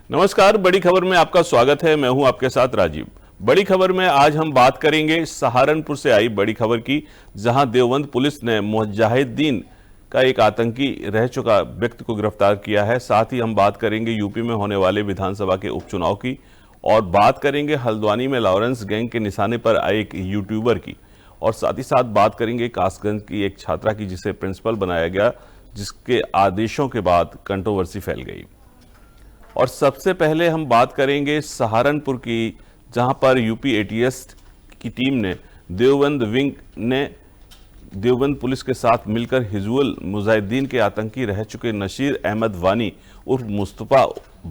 नमस्कार। बड़ी खबर में आपका स्वागत है। मैं हूं आपके साथ राजीव। बड़ी खबर में आज हम बात करेंगे सहारनपुर से आई बड़ी खबर की, जहां देवबंद पुलिस ने मुजाहिदीन का एक आतंकी रह चुका व्यक्ति को गिरफ्तार किया है। साथ ही हम बात करेंगे यूपी में होने वाले विधानसभा के उपचुनाव की, और बात करेंगे हल्द्वानी में लॉरेंस गैंग के निशाने पर आए एक यूट्यूबर की, और साथ ही साथ बात करेंगे कासगंज की एक छात्रा की जिसे प्रिंसिपल बनाया गया, जिसके आदेशों के बाद कंट्रोवर्सी फैल गई। और सबसे पहले हम बात करेंगे सहारनपुर की, जहां पर यूपी एटीएस की टीम ने देवबंद विंग ने देवबंद पुलिस के साथ मिलकर हिजबुल मुजाहिदीन के आतंकी रह चुके नसीर अहमद वानी उर्फ मुस्तफा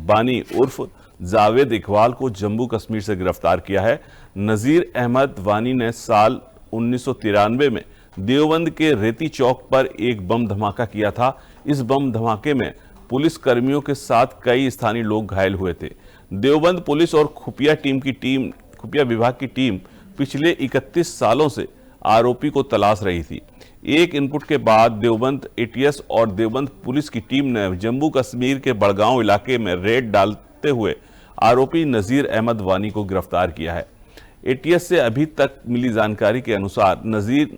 बानी उर्फ जावेद इकबाल को जम्मू कश्मीर से गिरफ्तार किया है। नजीर अहमद वानी ने साल 1993 में देवबंद के रेती चौक पर एक बम धमाका किया था। इस बम धमाके में पुलिस कर्मियों के साथ कई स्थानीय लोग घायल हुए थे। देवबंद पुलिस और खुफिया विभाग की टीम पिछले 31 सालों से आरोपी को तलाश रही थी। एक इनपुट के बाद देवबंद एटीएस और देवबंद पुलिस की टीम ने जम्मू कश्मीर के बड़गांव इलाके में रेड डालते हुए आरोपी नजीर अहमद वानी को गिरफ्तार किया है। एटीएस से अभी तक मिली जानकारी के अनुसार नजीर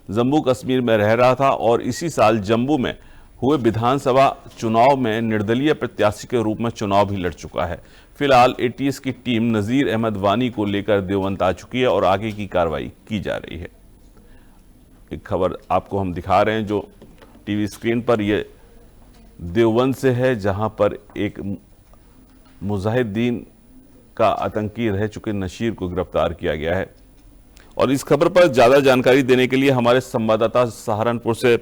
जम्मू कश्मीर में रह रहा था और इसी साल जम्मू में हुए विधानसभा चुनाव में निर्दलीय प्रत्याशी के रूप में चुनाव भी लड़ चुका है। फिलहाल एटीएस की टीम नजीर अहमद वानी को लेकर देवबंद आ चुकी है और आगे की कार्रवाई की जा रही है। एक खबर आपको हम दिखा रहे हैं जो टीवी स्क्रीन पर, ये देवबंद से है, जहां पर एक मुजाहिदीन का आतंकी रह चुके नसीर को गिरफ्तार किया गया है। और इस खबर पर ज्यादा जानकारी देने के लिए हमारे संवाददाता सहारनपुर से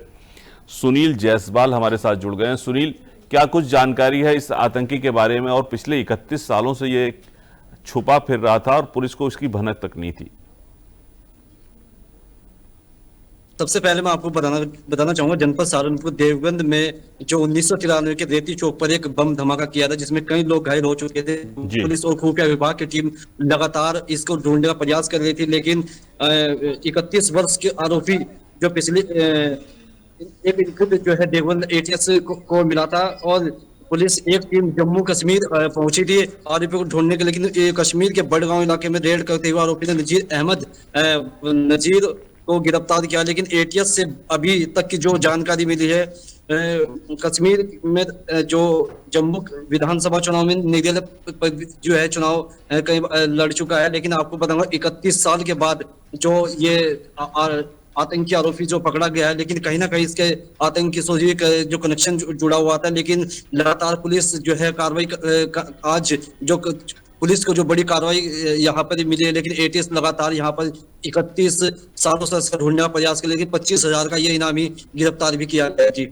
सुनील जायसवाल हमारे साथ जुड़ गए हैं। सुनील, क्या कुछ जानकारी है इस आतंकी के बारे में, और पिछले 31 सालों से ये छुपा फिर रहा था और पुलिस को इसकी भनक तक नहीं थी? सबसे पहले मैं आपको बताना चाहूंगा, जनपद सहारनपुर देवबंद में जो 1993 के रेती चौक पर एक बम धमाका किया था, जिसमें कई लोग घायल हो चुके थे। पुलिस और खुफिया विभाग की टीम लगातार इसको ढूंढने का प्रयास कर रही थी, लेकिन 31 वर्ष के आरोपी जो पिछले एक इनपुट जो है देवबंद एटीएस को मिला था, और पुलिस एक टीम जम्मू कश्मीर पहुंची थी आरोपी को ढूंढने के लिए। लेकिन कश्मीर के बड़गांव इलाके में रेड करते हुए आरोपी ने नजीर को गिरफ्तार किया। लेकिन एटीएस से अभी तक की जो जानकारी मिली है, कश्मीर में जो जम्मू विधानसभा चुनाव में निर्दलीय जो है चुनाव कई लड़ चुका है। लेकिन आपको बताऊंगा 31 साल के बाद जो ये आतंकी आरोपी जो पकड़ा गया है, लेकिन कहीं ना कहीं इसके आतंकी से जो कनेक्शन जुड़ा हुआ था। लेकिन लगातार पुलिस जो है कार्रवाई आज जो पुलिस को जो बड़ी कार्रवाई यहाँ पर मिली है, लेकिन एटीएस लगातार यहाँ पर 31 सालों से ढूंढने का प्रयास कर, लेकिन 25,000 का ये इनामी गिरफ्तार भी किया गया। जी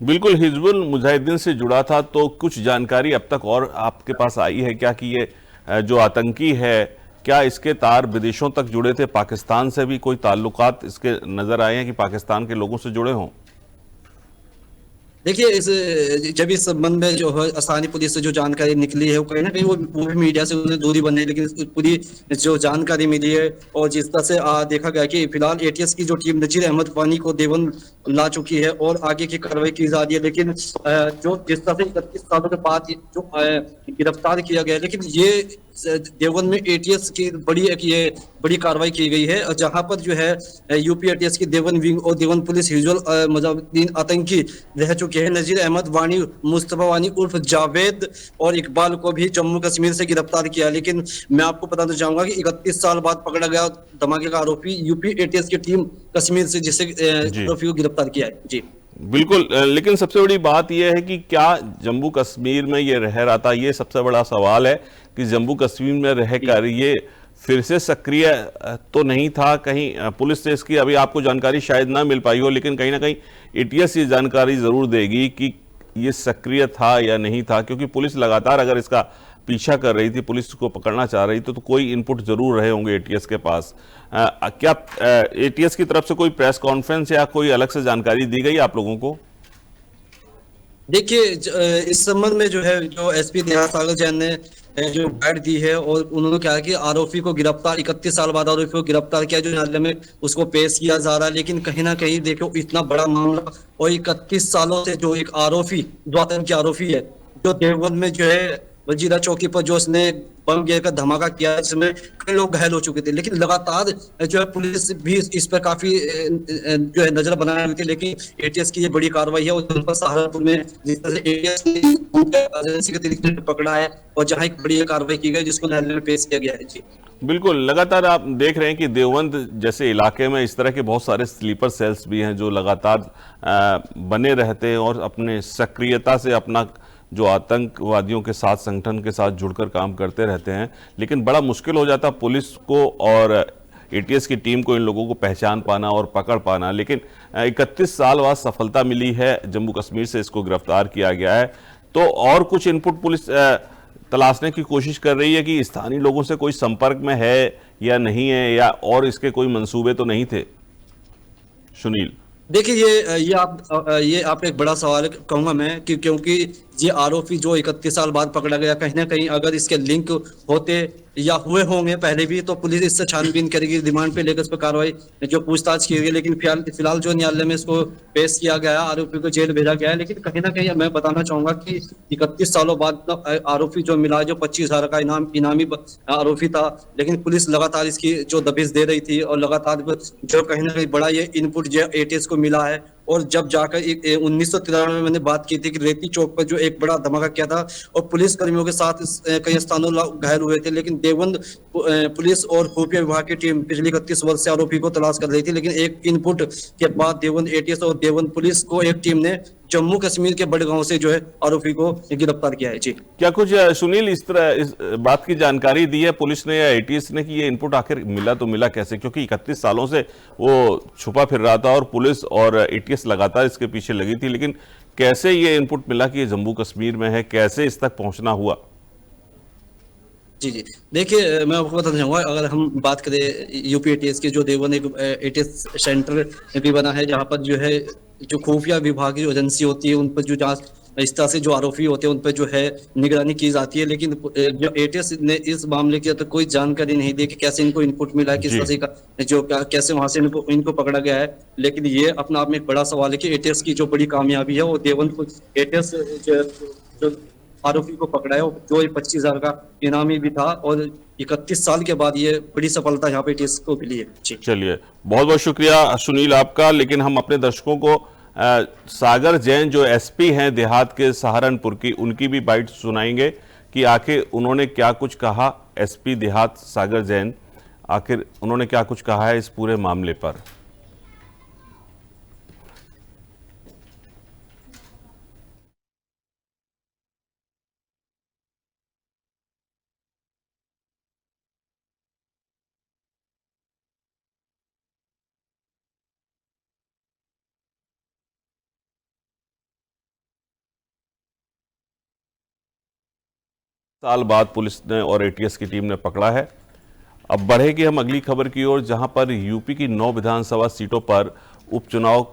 बिल्कुल, हिजबुल मुजाहिदीन से जुड़ा था, तो कुछ जानकारी अब तक और आपके पास आई है क्या कि ये जो आतंकी है, क्या इसके तार विदेशों तक जुड़े थे? पाकिस्तान से भी कोई ताल्लुकात इसके नजर आए हैं कि पाकिस्तान के लोगों से जुड़े हों? देखिए, जब इस संबंध में जो है स्थानीय पुलिस से जो जानकारी निकली है, वो कहीं ना कहीं वो भी मीडिया से उन्हें दूरी बन रही है, लेकिन पूरी जो जानकारी मिली है और जिस तरह से देखा गया कि फिलहाल एटीएस की जो टीम नजीर अहमद वानी को देवबंद ला चुकी है और आगे की कार्रवाई की जा रही है। लेकिन जो जिस तरह से 31 सालों के बाद जो गिरफ्तार किया गया है, लेकिन ये देवबंद में एटीएस की बड़ी कार्रवाई की गई है, जहां पर जो है यूपी एटीएस की देवबंद विंग और देवबंद पुलिस हिजबुल मुजाहिदीन आतंकी रह चुके हैं नजीर अहमद वानी, मुस्तफा वानी उर्फ जावेद और इकबाल को भी जम्मू कश्मीर से गिरफ्तार किया। लेकिन मैं आपको बताना चाहूंगा कि 31 साल बाद पकड़ा गया धमाके का आरोपी यूपी एटीएस की टीम कश्मीर से जिसे आरोपी को गिरफ्तार किया है। जी बिल्कुल, लेकिन सबसे बड़ी बात यह है कि क्या जम्मू कश्मीर में ये रह रहा था? ये सबसे बड़ा सवाल है कि जम्मू कश्मीर में रहकर ये फिर से सक्रिय तो नहीं था। कहीं पुलिस से इसकी अभी आपको जानकारी शायद ना मिल पाई हो, लेकिन कहीं ना कहीं एटीएस ये जानकारी जरूर देगी कि ये सक्रिय था या नहीं था, क्योंकि पुलिस लगातार अगर इसका पीछा कर रही थी, पुलिस को पकड़ना चाह रही थी, तो कोई इनपुट जरूर रहे होंगे एटीएस के पास। क्या एटीएस की तरफ से कोई प्रेस कॉन्फ्रेंस या कोई अलग से जानकारी दी गई आप लोगों को? देखिए, इस संबंध में जो है जो एसपी देहात सागर जैन ने जो गाइड दी है, और उन्होंने कहा कि आरोपी को गिरफ्तार 31 साल बाद आरोपी को गिरफ्तार किया, जो न्यायालय में उसको पेश किया जा रहा है। लेकिन कहीं ना कहीं देखो, इतना बड़ा मामला और 31 सालों से जो एक आरोपी, जो आतंकी आरोपी है, जो देवबंद में जो है वजीरा चौकी पर जो उसने बम गिर का धमाका किया, जिसमें कई लोग घायल हो चुके थे। लेकिन लगातार जो है पुलिस भी इस पर काफी जो है नजर बनाए हुई थी, लेकिन एटीएस की ये बड़ी कार्रवाई है। और उन पर सहारनपुर में जिस तरह से एटीएस ने एजेंसी के तरीके से पकड़ा है, और जहां एक बड़ी कार्रवाई की गई जिसको न्यायालय में पेश किया गया है। जी बिल्कुल, लगातार आप देख रहे हैं कि देवबंद जैसे इलाके में इस तरह के बहुत सारे स्लीपर सेल्स भी हैं जो लगातार बने रहते हैं और अपने सक्रियता से अपना जो आतंकवादियों के साथ, संगठन के साथ जुड़कर काम करते रहते हैं। लेकिन बड़ा मुश्किल हो जाता पुलिस को और एटीएस की टीम को इन लोगों को पहचान पाना और पकड़ पाना। लेकिन 31 साल बाद सफलता मिली है, जम्मू कश्मीर से इसको गिरफ्तार किया गया है। तो और कुछ इनपुट पुलिस तलाशने की कोशिश कर रही है कि स्थानीय लोगों से कोई संपर्क में है या नहीं है, या और इसके कोई मंसूबे तो नहीं थे? सुनील, देखिए, ये आप एक बड़ा सवाल कहूंगा मैं, कि क्योंकि ये आरोपी जो 31 साल बाद पकड़ा गया, कहीं ना कहीं अगर इसके लिंक होते या हुए होंगे पहले भी, तो पुलिस इससे छानबीन करेगी, रिमांड पे लेकर इस पर कार्रवाई जो पूछताछ की गई। लेकिन फिलहाल जो न्यायालय में इसको पेश किया गया, आरोपी को जेल भेजा गया है। लेकिन कहीं ना कहीं मैं बताना चाहूंगा कि 31 सालों बाद आरोपी जो मिला, जो 25,000 का इनामी आरोपी था, लेकिन पुलिस लगातार इसकी जो दबिश दे रही थी, और लगातार जो कहीं ना कहीं बड़ा ये इनपुट जो एटीएस को मिला है। और जब जाकर 1993 में मैंने बात की थी कि रेती चौक पर जो एक बड़ा धमाका किया था, और पुलिस कर्मियों के साथ कई स्थानों घायल हुए थे। लेकिन देवबंद पुलिस और खुफिया विभाग की टीम पिछले 31 वर्ष से आरोपी को तलाश कर रही थी। लेकिन एक इनपुट के बाद देवबंद एटीएस और देवबंद पुलिस को एक टीम ने जम्मू कश्मीर के बड़गांव से जो है आरोपी को गिरफ्तार किया है। जी क्या कुछ सुनील इस तरह इस बात की जानकारी दी है पुलिस ने या एटीएस ने कि ये इनपुट आखिर मिला तो मिला कैसे? क्योंकि 31 सालों से वो छुपा फिर रहा था और पुलिस और एटीएस लगातार इसके पीछे लगी थी। लेकिन कैसे ये इनपुट मिला कि ये जम्मू कश्मीर में है, कैसे इस तक पहुंचना हुआ? जी जी देखिए, मैं आपको बताना चाहूंगा, अगर हम बात करें यूपी एटीएस के, जो देवबंद एक एटीएस सेंटर भी बना है, जहां पर जो है जो खुफिया विभाग की जो एजेंसी होती है, उन पर जो जांच, इस तरह से जो आरोपी होते हैं उन पर जो है निगरानी की जाती है। लेकिन जो एटीएस ने इस मामले की तो कोई जानकारी नहीं दी कि कैसे इनको इनपुट मिला है, किस जी तरह से जो कैसे वहां से इनको पकड़ा गया है। लेकिन ये अपना आप में एक बड़ा सवाल है कि एटीएस की जो बड़ी कामयाबी है, वो देवबंद एटीएस जो आरोपी को पकड़ा है, जो 25,000 का इनामी भी था, और 31 साल के बाद ये बड़ी सफलता यहाँ पे टीएस को मिली है। जी चलिए, बहुत बहुत शुक्रिया सुनील आपका। लेकिन हम अपने दर्शकों को सागर जैन जो एसपी हैं देहात के सहारनपुर की, उनकी भी बाइट सुनाएंगे कि आखिर उन्होंने क्या कुछ कहा। एसपी देहात सागर जैन, आखिर उन्होंने क्या कुछ कहा है इस पूरे मामले पर। साल बाद पुलिस ने और एटीएस की टीम ने पकड़ा है। अब बढ़ेगी हम अगली खबर की ओर, जहां पर यूपी की 9 विधानसभा सीटों पर उपचुनाव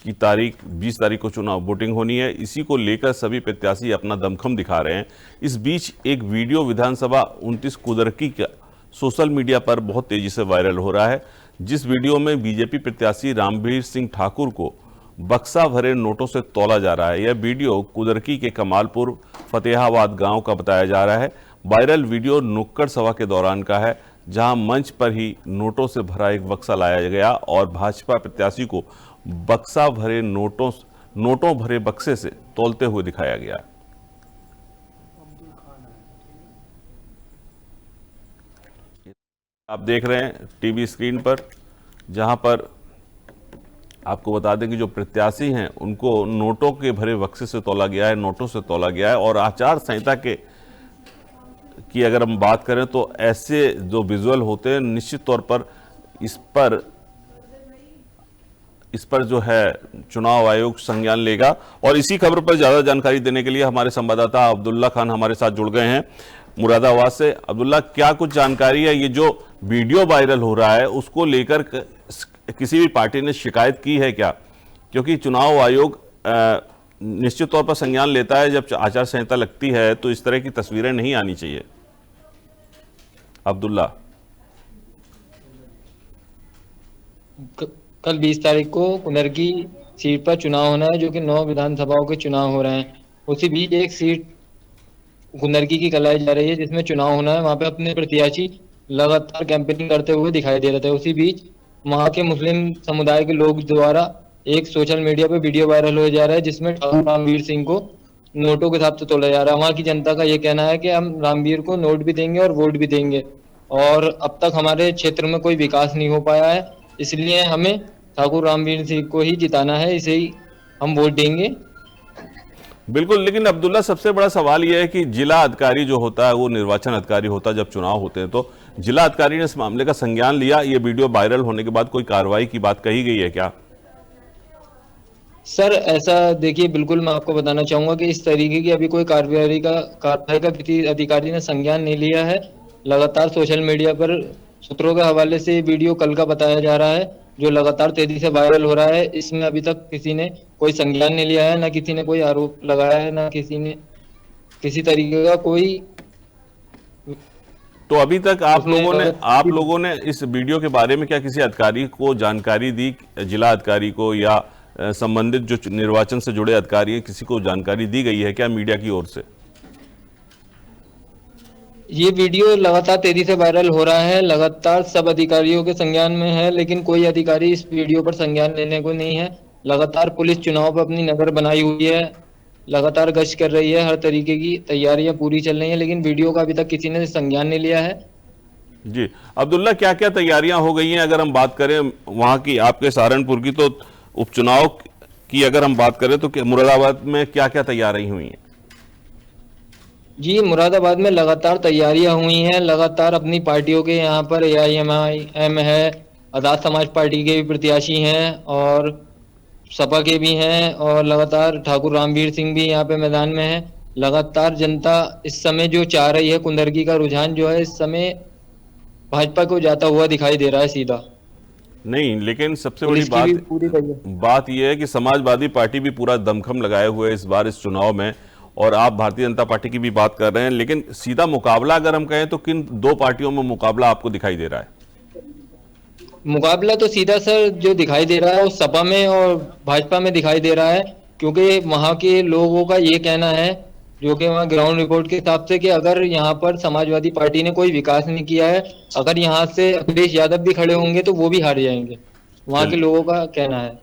की तारीख 20 तारीख को चुनाव वोटिंग होनी है। इसी को लेकर सभी प्रत्याशी अपना दमखम दिखा रहे हैं। इस बीच एक वीडियो विधानसभा 29 कुदरकी का सोशल मीडिया पर बहुत तेजी से वायरल हो रहा है, जिस वीडियो में बीजेपी प्रत्याशी रामवीर सिंह ठाकुर को बक्सा भरे नोटों से तौला जा रहा है। यह वीडियो कुदरकी के कमालपुर फतेहाबाद गांव का बताया जा रहा है। वायरल वीडियो नुक्कड़ सभा के दौरान का है, जहां मंच पर ही नोटों से भरा एक बक्सा लाया गया और भाजपा प्रत्याशी को बक्सा भरे नोटों भरे बक्से से तौलते हुए दिखाया गया। आप देख रहे हैं टीवी स्क्रीन पर, जहां पर आपको बता दें कि जो प्रत्याशी हैं उनको नोटों के भरे बक्से से तौला गया है, नोटों से तौला गया है। और आचार संहिता की अगर हम बात करें तो ऐसे जो विजुअल होते हैं, निश्चित तौर पर इस पर जो है चुनाव आयोग संज्ञान लेगा। और इसी खबर पर ज्यादा जानकारी देने के लिए हमारे संवाददाता अब्दुल्ला खान हमारे साथ जुड़ गए हैं मुरादाबाद से। अब्दुल्ला, क्या कुछ जानकारी है? ये जो वीडियो वायरल हो रहा है उसको लेकर किसी भी पार्टी ने शिकायत की है क्या? क्योंकि चुनाव आयोग निश्चित तौर पर संज्ञान लेता है, जब आचार संहिता लगती है तो इस तरह की तस्वीरें नहीं आनी चाहिए। अब्दुल्ला, कल 20 तारीख को कुनरकी सीट पर चुनाव होना है, जो कि 9 विधानसभाओं के चुनाव हो रहे हैं। उसी बीच एक सीट कुनरकी की कराई जा रही है, जिसमें चुनाव होना है। वहां पे अपने प्रत्याशी लगातार कैंपेनिंग करते हुए दिखाई दे रहे थे। उसी बीच वहां के मुस्लिम समुदाय के लोग द्वारा एक सोशल मीडिया पे वीडियो वायरल हो जा रहा है, जिसमें ठाकुर रामवीर सिंह को नोटों के हिसाब से तोला जा रहा है। वहां की जनता का ये कहना है कि हम रामवीर को नोट भी देंगे और वोट भी देंगे, और अब तक हमारे क्षेत्र में कोई विकास नहीं हो पाया है, इसलिए हमें ठाकुर रामवीर सिंह को ही जिताना है, इसे ही हम वोट देंगे। बिल्कुल, लेकिन अब्दुल्ला सबसे बड़ा सवाल यह है कि जिला अधिकारी जो होता है वो निर्वाचन अधिकारी होता है। जब चुनाव होते हैं तो जिला अधिकारी ने इस मामले का संज्ञान लिया? ये वीडियो वायरल होने के बाद कोई कार्रवाई की बात कही गई है क्या? सर ऐसा देखिए, बिल्कुल मैं आपको बताना चाहूंगा कि इस तरीके की अभी कोई कार्रवाई का किसी अधिकारी ने संज्ञान नहीं लिया है। लगातार सोशल मीडिया पर सूत्रों के हवाले से ये वीडियो कल का बताया जा रहा है, जो लगातार तेजी से वायरल हो रहा है। इसमें अभी तक किसी ने कोई संज्ञान नहीं लिया है, ना किसी ने कोई आरोप लगाया है, ना किसी ने किसी तरीके का कोई तो अभी तक उसने आप लोगों ने इस वीडियो के बारे में क्या किसी अधिकारी को जानकारी दी, जिला अधिकारी को या संबंधित जो निर्वाचन से जुड़े अधिकारी हैं, किसी को जानकारी दी गई है क्या मीडिया की ओर से? ये वीडियो लगातार तेजी से वायरल हो रहा है, लगातार सब अधिकारियों के संज्ञान में है, लेकिन कोई अधिकारी इस वीडियो पर संज्ञान लेने को नहीं है। लगातार पुलिस चुनाव पर अपनी नजर बनाई हुई है, लगातार गश्त कर रही है, हर तरीके की तैयारियां पूरी चल रही हैं, लेकिन वीडियो का अभी तक किसी ने संज्ञान नहीं लिया है। जी अब्दुल्ला, क्या क्या तैयारियां हो गई हैं? अगर हम बात करें वहां की, आपके सहारनपुर की, तो उपचुनाव की अगर हम बात करें तो मुरादाबाद में क्या क्या तैयारियां हुई हैं? जी, मुरादाबाद में लगातार तैयारियां हुई हैं। लगातार अपनी पार्टियों के यहाँ पर AIMIM है, आजाद समाज पार्टी के भी प्रत्याशी हैं और सपा के भी हैं, और लगातार ठाकुर रामवीर सिंह भी यहाँ पे मैदान में है। लगातार जनता इस समय जो चाह रही है, कुंदरकी का रुझान जो है इस समय भाजपा को जाता हुआ दिखाई दे रहा है सीधा। नहीं, लेकिन सबसे बड़ी पुलिस की भी पूरी तैयारी। बात यह है कि समाजवादी पार्टी भी पूरा दमखम लगाए हुए है इस बार इस चुनाव में, और आप भारतीय जनता पार्टी की भी बात कर रहे हैं, लेकिन सीधा मुकाबला अगर हम कहें तो किन दो पार्टियों में मुकाबला आपको दिखाई दे रहा है? मुकाबला तो सीधा सर जो दिखाई दे रहा है वो सपा में और भाजपा में दिखाई दे रहा है, क्योंकि वहां के लोगों का ये कहना है, जो कि वहाँ ग्राउंड रिपोर्ट के हिसाब से, कि अगर यहाँ पर समाजवादी पार्टी ने कोई विकास नहीं किया है, अगर यहाँ से अखिलेश यादव भी खड़े होंगे तो वो भी हार जाएंगे, वहाँ के चलिए लोगों का कहना है।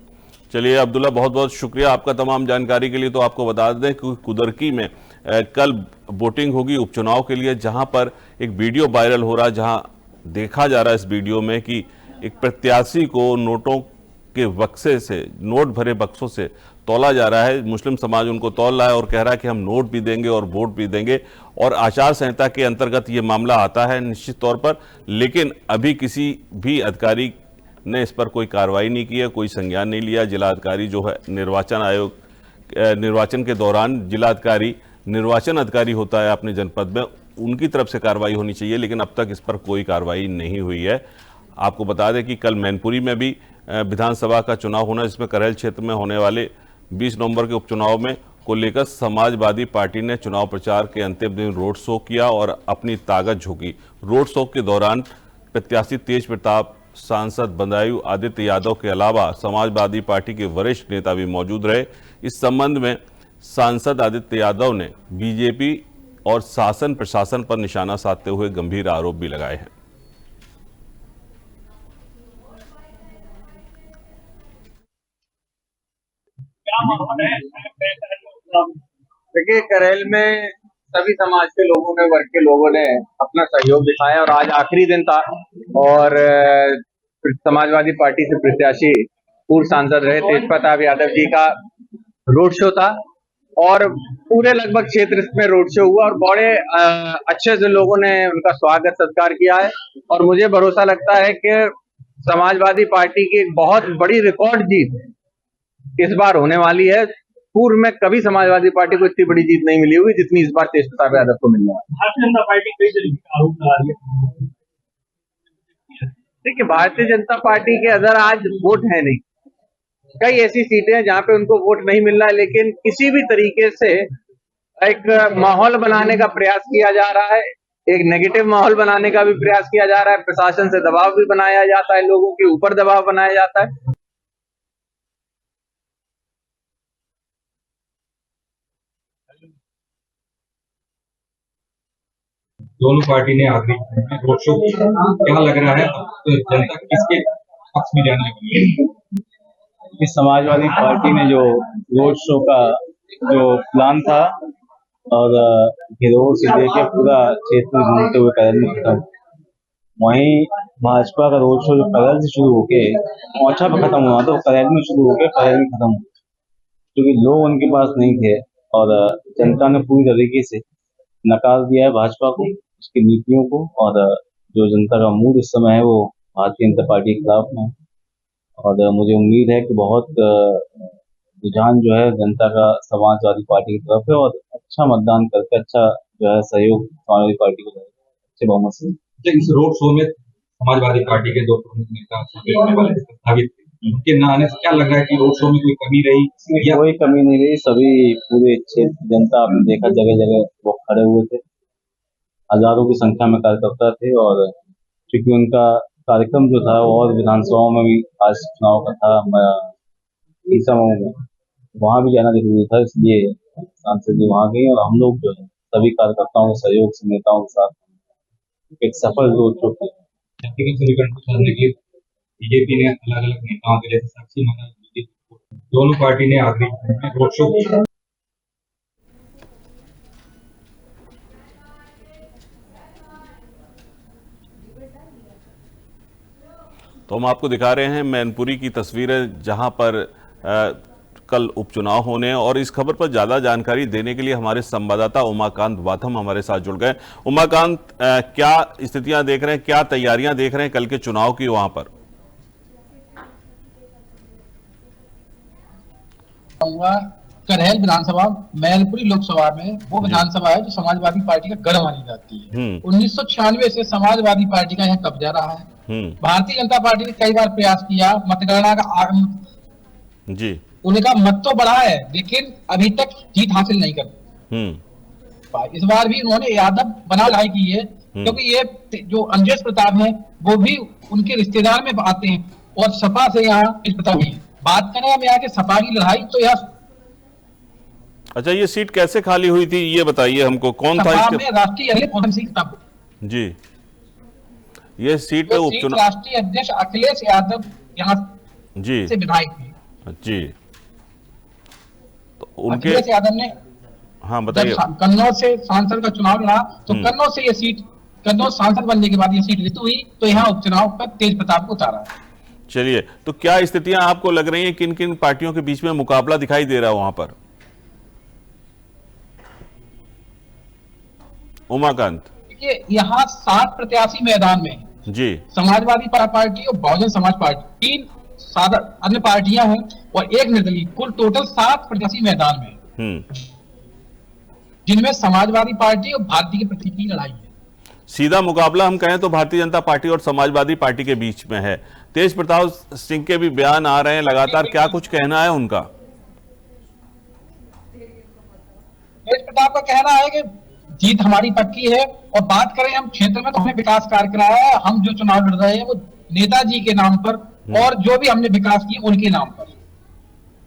चलिए अब्दुल्ला, बहुत बहुत शुक्रिया आपका तमाम जानकारी के लिए। तो आपको बता दें कि कुदरकी में कल वोटिंग होगी उपचुनाव के लिए, जहां पर एक वीडियो वायरल हो रहा है, जहां देखा जा रहा है इस वीडियो में कि एक प्रत्याशी को नोटों के बक्से से, नोट भरे बक्सों से तौला जा रहा है। मुस्लिम समाज उनको तौल रहा है और कह रहा है कि हम नोट भी देंगे और वोट भी देंगे, और आचार संहिता के अंतर्गत ये मामला आता है निश्चित तौर पर। लेकिन अभी किसी भी अधिकारी ने इस पर कोई कार्रवाई नहीं की है, कोई संज्ञान नहीं लिया। जिला अधिकारी जो है निर्वाचन आयोग, निर्वाचन के दौरान जिला अधिकारी निर्वाचन अधिकारी होता है अपने जनपद में, उनकी तरफ से कार्रवाई होनी चाहिए, लेकिन अब तक इस पर कोई कार्रवाई नहीं हुई है। आपको बता दें कि कल मैनपुरी में भी विधानसभा का चुनाव होना, जिसमें करेल क्षेत्र में होने वाले 20 नवंबर के उपचुनाव में को लेकर समाजवादी पार्टी ने चुनाव प्रचार के अंतिम दिन रोड शो किया और अपनी ताकत झोंकी। रोड शो के दौरान प्रत्याशी तेज प्रताप, सांसद बदायूं आदित्य यादव के अलावा समाजवादी पार्टी के वरिष्ठ नेता भी मौजूद रहे। इस संबंध में सांसद आदित्य यादव ने बीजेपी और शासन प्रशासन पर निशाना साधते हुए गंभीर आरोप भी लगाए हैं। देखिए, करेल में सभी समाज के लोगों ने, वर्ग के लोगों ने अपना सहयोग दिखाया और आज आखिरी दिन था और समाजवादी पार्टी से प्रत्याशी पूर्व सांसद रहे तेज प्रताप यादव जी का रोड शो था और पूरे लगभग क्षेत्र में रोड शो हुआ और बड़े अच्छे से लोगों ने उनका स्वागत सत्कार किया है। और मुझे भरोसा लगता है कि समाजवादी पार्टी की एक बहुत बड़ी रिकॉर्ड जीत इस बार होने वाली है। पूर्व में कभी समाजवादी पार्टी को इतनी बड़ी जीत नहीं मिली हुई जितनी इस बार तेज प्रताप यादव को मिलने वाली है। भारतीय जनता पार्टी कई तरीके का आरोप लगा रही है। देखिए, भारतीय जनता पार्टी के अंदर आज वोट है नहीं, कई ऐसी सीटें हैं जहां पे उनको वोट नहीं मिल रहा है, लेकिन किसी भी तरीके से एक माहौल बनाने का प्रयास किया जा रहा है, एक नेगेटिव माहौल बनाने का भी प्रयास किया जा रहा है। प्रशासन से दबाव भी बनाया जाता है, लोगों के ऊपर दबाव बनाया जाता है। दोनों पार्टी ने आखिरी रोड शो किया, क्या लग रहा है अब जनता किसके पक्ष में जाने लगी है? कि समाजवादी पार्टी ने जो रोड शो का जो प्लान था और गिरोह से लेके पूरा क्षेत्र में घूमते हुए करल में खत्म, वहीं भाजपा का रोड शो जो करल से शुरू होके पहुंचा पे खत्म हुआ तो करल में शुरू होके करल में खत्म हुआ, क्योंकि लोग उनके पास नहीं थे और जनता ने पूरी तरीके से नकार दिया है भाजपा को, उसकी नीतियों को, और जो जनता का मूड इस समय है वो भारतीय जनता पार्टी के खिलाफ में है। और मुझे उम्मीद है कि बहुत रुझान जो है जनता का समाजवादी पार्टी की तरफ है और अच्छा मतदान करके अच्छा जो है सहयोग समाजवादी पार्टी को देगा अच्छे बहुमत से। इस रोड शो में समाजवादी पार्टी के दो प्रमुख नेता शामिल होने वाले प्रस्तावित थे, उनके न आने से क्या लग रहा है कि रोड शो में कोई कमी रही या कोई कमी नहीं रही, सभी पूरे क्षेत्र जनता आपने देखा जगह जगह वो खड़े हुए थे, हजारों की संख्या में कार्यकर्ता थे। और क्योंकि उनका कार्यक्रम जो था और विधानसभाओं में भी आज चुनाव का था ईसामऊ में, वहां भी जाना जरूरी था, इसलिए सांसद जी वहां गए और हम लोग जो है सभी कार्यकर्ताओं के सहयोग से नेताओं के साथ एक सफल रोड शो किया। व्यक्तिगत समीकरण को साधने के लिए बीजेपी ने अलग अलग नेताओं के जैसे साक्षी माना, दोनों पार्टी ने आखिरी रोड शो किया। तो हम आपको दिखा रहे हैं मैनपुरी की तस्वीरें जहां पर कल उपचुनाव होने हैं और इस खबर पर ज्यादा जानकारी देने के लिए हमारे संवाददाता उमाकांत वाथम हमारे साथ जुड़ गए। उमाकांत, क्या स्थितियां देख रहे हैं, क्या तैयारियां देख रहे हैं कल के चुनाव की वहां पर? करहल विधानसभा मैनपुरी लोकसभा में वो विधानसभा है जो समाजवादी पार्टी का गढ़ मानी जाती है। 1996 से समाजवादी पार्टी का यहाँ कब्जा रहा है। भारतीय जनता पार्टी ने कई बार प्रयास किया मतगणना का जी, उनका मत तो बढ़ा है लेकिन अभी तक जीत हासिल नहीं कर पाए। इस बार भी उन्होंने यादव बना लड़ाई की है क्योंकि ये जो अंजेश प्रताप है वो भी उनके रिश्तेदार में आते हैं और सपा से यहाँ इस प्रताप की बात करें हम यहाँ के सपा की लड़ाई तो यहाँ। अच्छा, ये सीट कैसे खाली हुई थी ये बताइए हमको, कौन था इसके? राष्ट्रीय अध्यक्ष जी, ये सीट पे उपचुनाव राष्ट्रीय अध्यक्ष अखिलेश यादव यहाँ जी से विधायक थे जी, तो उनके अखिलेश यादव ने हाँ बताइए। कन्नौज से सांसद का चुनाव लड़ा तो कन्नौज से ये सीट, कन्नौज सांसद बनने के बाद ये सीट रितु हुई तो यहाँ उपचुनाव पर तेज प्रताप को उतारा है। चलिए, तो क्या स्थितियां आपको लग रही हैं, किन किन पार्टियों के बीच में मुकाबला दिखाई दे रहा है वहां पर? उमाकांत, देखिए यहाँ 7 प्रत्याशी मैदान में हैं। जी, समाजवादी पार्टी और बहुजन समाज पार्टी 3 अन्य पार्टियां हैं और एक निर्दलीय, कुल टोटल 7 प्रत्याशी मैदान में हैं, जिनमें समाजवादी पार्टी और भारतीय की प्रतीक की लड़ाई है। सीधा मुकाबला हम कहें तो भारतीय जनता पार्टी और समाजवादी पार्टी के बीच में है। तेज प्रताप सिंह के भी बयान आ रहे हैं लगातार, क्या कुछ कहना है उनका? तेज प्रताप का कहना है कि जीत हमारी पक्की है और बात करें हम क्षेत्र में तो हमने विकास कार्य कराया है, हम जो चुनाव लड़ रहे हैं वो नेताजी के नाम पर और जो भी हमने विकास किया उनके नाम पर।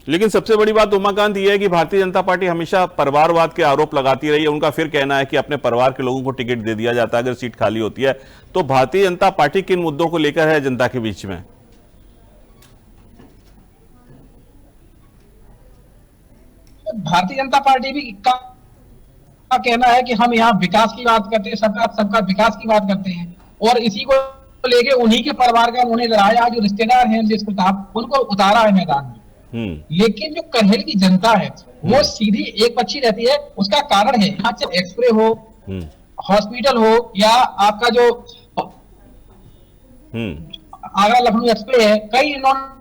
लेकिन सबसे बड़ी बात उमाकांत ये है कि भारतीय जनता पार्टी हमेशा परिवारवाद के आरोप लगाती रही है। उनका फिर कहना है कि अपने परिवार के लोगों को टिकट दे दिया जाता है अगर सीट खाली होती है। तो भारतीय जनता पार्टी किन मुद्दों को लेकर है जनता के बीच में? भारतीय जनता पार्टी भी का कहना है कि हम यहाँ विकास की बात करते हैं, सबका विकास की बात करते हैं और इसी को लेके उन्हीं के परिवार का उन्होंने लड़ाया, जो रिश्तेदार हैं जिस प्रताप उनको उतारा है मैदान में। लेकिन जो करहल की जनता है वो सीधी एक पक्षी रहती है। उसका कारण है यहाँ चाहे एक्सप्रे हो, हॉस्पिटल हो या आपका जो आगरा लखनऊ एक्सप्रे है, कई इन्होंने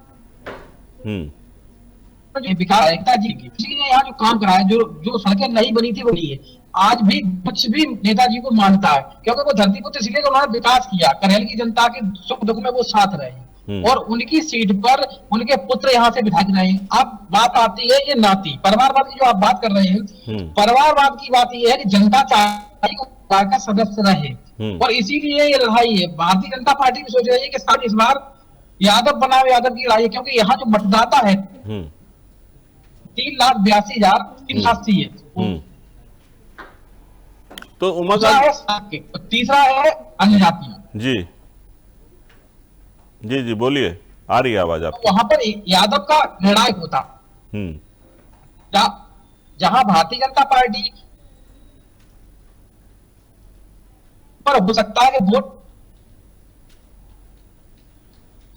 विकास एकता जी की किसी ने यहाँ जो काम करा है, जो सड़कें नहीं बनी थी वो नहीं है। आज भी कुछ भी नेताजी को मानता है क्योंकि वो धरती पुत्र इसलिए उन्होंने विकास किया, करहल की जनता के सुख दुख में वो साथ रहे और उनकी सीट पर उनके पुत्र यहाँ से विधायक रहे। अब बात आती है ये नाती परिवारवाद की जो आप बात कर रहे हैं, परिवारवाद की बात ये है कि जनता चाहे परिवार का सदस्य रहे और इसीलिए ये लड़ाई है। भारतीय जनता पार्टी भी सोच रही है कि साथ इस बार यादव बनाम यादव की लड़ाई है क्योंकि यहाँ जो मतदाता है 3,82,380 है। तो दूसरा उमाकांत है साके, और तीसरा है अन्य जातियां। जी जी जी बोलिए, आ रही है आवाज तो आपकी। वहां पर यादव का निर्णायक होता, हम्म। जहां भारतीय जनता पार्टी पर हो सकता है कि वोट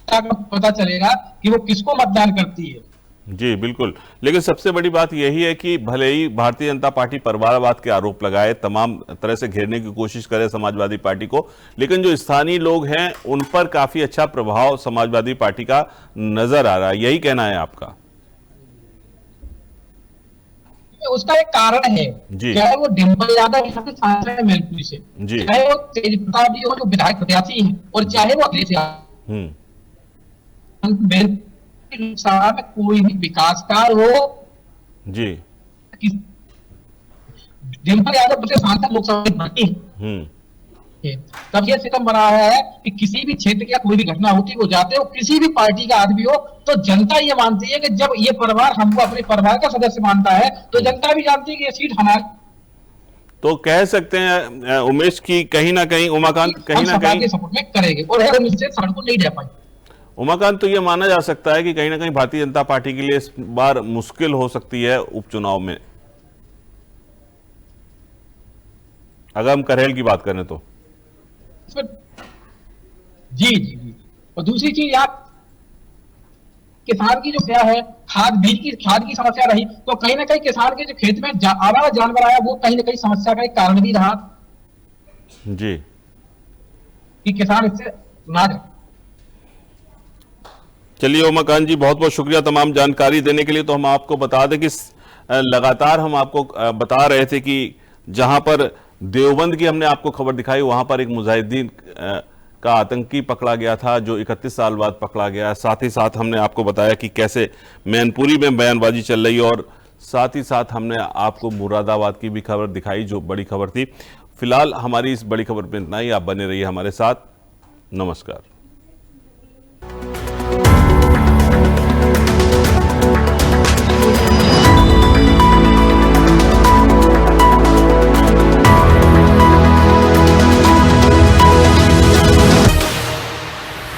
का पता चलेगा कि वो किसको मतदान करती है। जी बिल्कुल, लेकिन सबसे बड़ी बात यही है कि भले ही भारतीय जनता पार्टी परिवारवाद के आरोप लगाए, तमाम तरह से घेरने की कोशिश करे समाजवादी पार्टी को, लेकिन जो स्थानीय लोग हैं उन पर काफी अच्छा प्रभाव समाजवादी पार्टी का नजर आ रहा है, यही कहना है आपका? उसका एक कारण है, जी। चाहे वो डिम्पल यादव यहाँ से सांसद है मैनपुरी से, जी। चाहे वो तेज प्रताप जी हो जो विधायक प्रत्याशी है, और चाहे वो अखिलेश यादव, मैनपुरी लोकसभा में कोई भी विकास कार्य हो, जी। डिम्पल यादव से सांसद लोकसभा में बनती है। तब यह सिस्टम बना है कि किसी भी क्षेत्र की कोई भी घटना होती है, वो जाते हो, किसी भी पार्टी का आदमी हो, तो जनता ये मानती है कि जब ये परिवार हमको अपने परिवार का सदस्य मानता है, तो जनता भी जानती है कि ये सीट हमारी। तो कह सकते हैं उमेश की कहीं ना कहीं उमाकांत कहीं ना कहीं सपोर्ट में करेंगे, और है निश्चित सड़क को नहीं दे पाई। उमाकांत, तो ये माना जा सकता है कि कहीं ना कहीं भारतीय जनता पार्टी के लिए इस बार मुश्किल हो सकती है उपचुनाव में, अगर हम करेल की बात करें तो। जी जी जी। और दूसरी चीज आप किसान की जो क्या है, खाद की समस्या रही, तो कहीं ना कहीं किसान के जो खेत में आवारा जानवर आया, वो कहीं ना कहीं समस्या का एक कारण भी रहा जी कि किसान इससे ना। चलिए उमाकांत जी, बहुत बहुत शुक्रिया तमाम जानकारी देने के लिए। तो हम आपको बता दें कि लगातार हम आपको बता रहे थे कि जहां पर देवबंद की हमने आपको खबर दिखाई, वहां पर एक मुजाहिदीन का आतंकी पकड़ा गया था जो 31 साल बाद पकड़ा गया। साथ ही साथ हमने आपको बताया कि कैसे मैनपुरी में बयानबाजी चल रही, और साथ ही साथ हमने आपको मुरादाबाद की भी खबर दिखाई जो बड़ी खबर थी। फिलहाल हमारी इस बड़ी खबर पे इतना ही। आप बने रहिए हमारे साथ। नमस्कार।